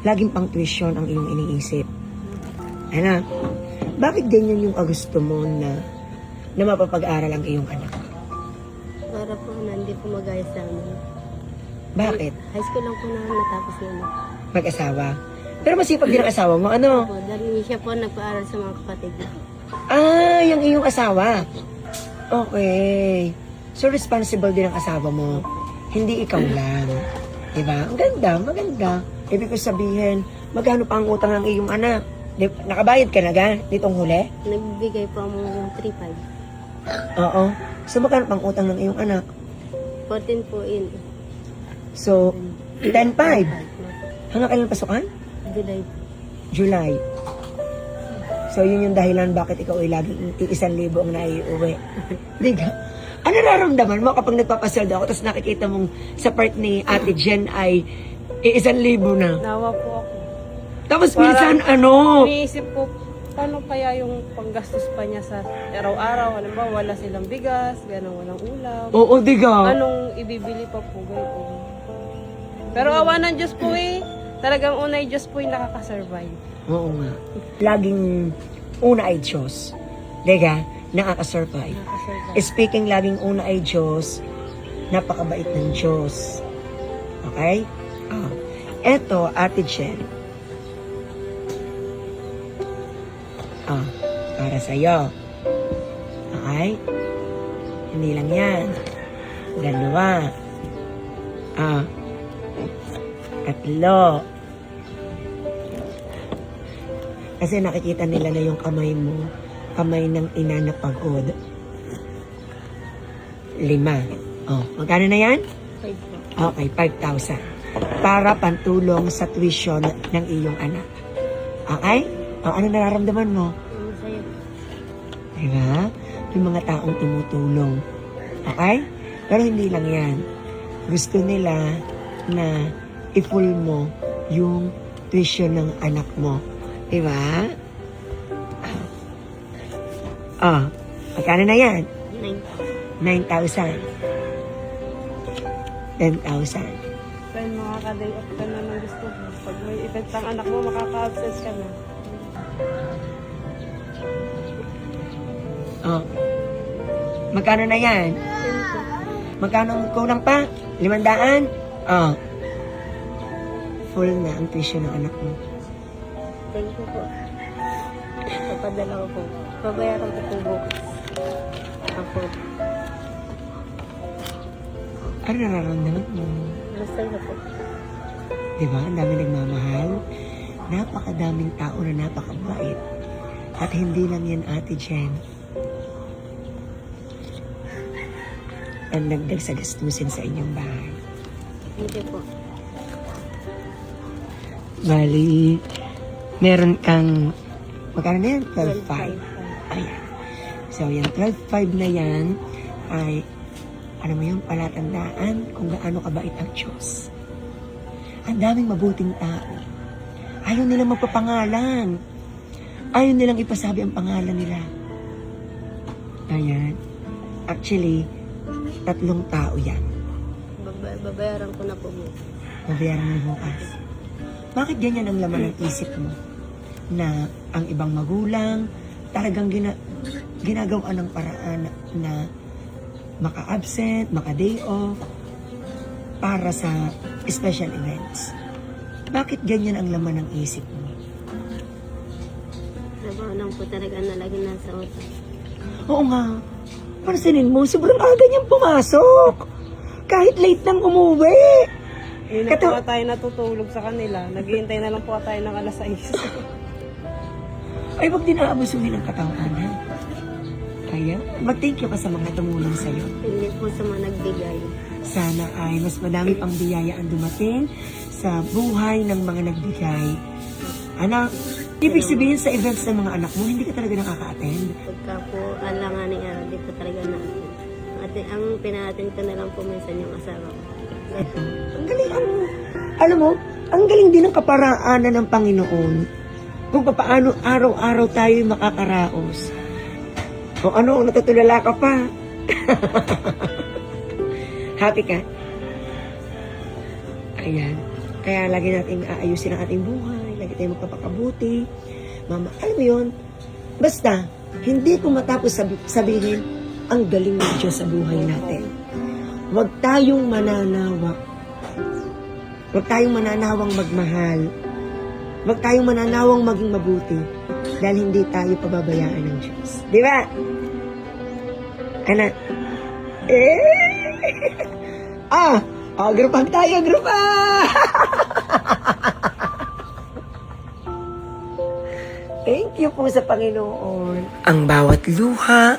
laging pang tuition ang iyong iniisip. Ano? Bakit ganyan yung gusto mo na mapapag-aral ang iyong anak? Para po na hindi po magaya sa amin. Bakit? High school lang po na natapos naman. Mag-asawa. Pero masipag din ang asawa mo, ano? Po, dahil siya po nagpaaral sa mga kapatid niya. Ah, yung iyong asawa. Okay. So, responsible din ang asawa mo. Hindi ikaw lang. Diba? Ang ganda, maganda. Ibig ko sabihin, magkano pa ang utang ng iyong anak? Nakabayad ka na ga? Ditong huli? Nagbigay po ang 3-5. Oo. So, magkano pang utang ng iyong anak? 14 po in. So, 10-5. Hanggang kailan pasukan? July. July. So, yun yung dahilan bakit ikaw ay laging 1,000 ang naiuwi. Diga? Ano nararamdaman mo kapag nagpapasweldo ako tapos nakikita mong sa part ni Ate Jen ay 1,000 na? Nawa po ako. Tapos Parang minsan ano? Iniisip ko, paano kaya yung panggastos pa niya sa araw-araw? Halimbawa, wala silang bigas, gano'n, walang ulam. Oo, diga. Anong ibibili pa po, gano'n. Pero awa ng Diyos po eh. Talagang unay Diyos po yung nakakasurvive. Oo nga. Laging una ay Diyos. Diga? Nakakasurvive. Nakakasurvive. Speaking laging una ay Diyos, napakabait ng Diyos. Okay? Eto, Ate Jen. Para sa'yo. Okay? Hindi lang yan. Dalawa. Tatlo. Kasi nakikita nila na yung kamay mo, kamay ng ina na pagod. 5. Magkano na yan? 5 po. Okay, 5,000. Para pantulong sa tuition ng iyong anak. Okay? Ano nararamdaman mo? Masaya. Diba? Yung mga taong tumutulong. Okay? Pero hindi lang yan. Gusto nila na i-full mo yung tuition ng anak mo. Diba? Magkano na yan? 9,000. 10,000. Kaya makaka-day off ka na ng gusto mo. Pag may event ang anak mo, makaka-absence ka na. Magkano na yan? Magkano ang kulang pa? 500? Full na ang tuition ng anak mo. Thank you po. Papadala ko po. Babayaran ko po bukas. Ako. Ano nararamdaman mo? Masaya po. Diba? Ang dami nagmamahal. Napakadaming tao na napakabait. At hindi lang yan, Ate Jen. Ang nagdag sa gastusin sa inyong bahay. Hindi po. Bali, meron kang, magkano na yan? 12,500. Ayan. So, yung 12,500 na yan ay, ano mo yung palatandaan kung gaano kabait ang Diyos. Ang daming mabuting tao. Ayaw nilang magpapangalan. Ayaw nilang ipasabi ang pangalan nila. Ayan. Actually, 3 tao yan. Babayaran ko na po bukas. Mabayaran mo bukas. Bakit ganyan ang laman ng isip mo? Na ang ibang magulang talagang ginagawa ng paraan na maka-absent, maka-day off para sa special events. Bakit ganyan ang laman ng isip mo? Trabaho lang po talaga na lagi nasa utak. Oo nga. Pansinin mo, sobrang aga niyang pumasok. Kahit late nang umuwi. Hindi na po tayo natutulog sa kanila. Naghihintay na lang po tayo ng alas 6. Ay, wag din aabusuhin ang katawan, ha? Kaya, mag-thank you ka sa mga tumulong sa'yo. Hindi po sa mga nagbigay. Sana ay mas madami pang biyaya ang dumating sa buhay ng mga nagbigay. Anak, ibig sabihin sa events ng mga anak mo, hindi ka talaga nakaka-attend. Pagka po alanganin araw, di po talaga natin. Ang pina-attend ko na lang po minsan yung asawa ko. Ito, ang galing alam mo, ang galing din ng kaparaanan ng Panginoon. Kung paano araw-araw tayo makakaraos. O ano, natutulala ka pa. Happy ka? Ayan. Kaya lagi natin aayusin ang ating buhay, lagi tayong magpapakabuti. Mama, alam mo yun, basta, hindi ko matapos sabihin, ang galing ng Diyos sa buhay natin. Huwag tayong mananawa. Huwag tayong mananawang magmahal. Huwag tayong mananawang maging mabuti. Dahil hindi tayo pababayaan ng Diyos. Di ba? Anak. Group hug tayo, group hug! Thank you po sa Panginoon. Ang bawat luha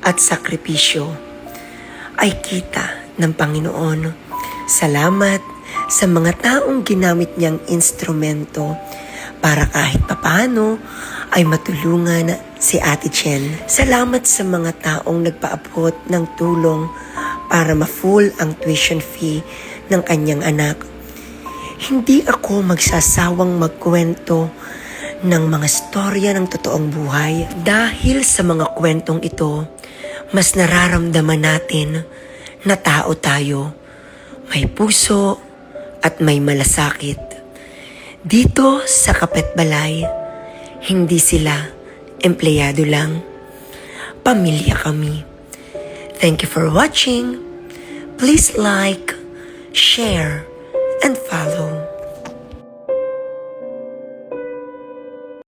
at sakripisyo ay kita ng Panginoon. Salamat sa mga taong ginamit niyang instrumento para kahit papano ay matulungan si Ate Chen. Salamat sa mga taong nagpaabot ng tulong para ma-full ang tuition fee ng kanyang anak. Hindi ako magsasawang magkwento ng mga storya ng totoong buhay. Dahil sa mga kwentong ito, mas nararamdaman natin na tao tayo. May puso at may malasakit. Dito sa Kapitbalay, hindi sila empleyado lang. Pamilya kami. Thank you for watching. Please like, share, and follow.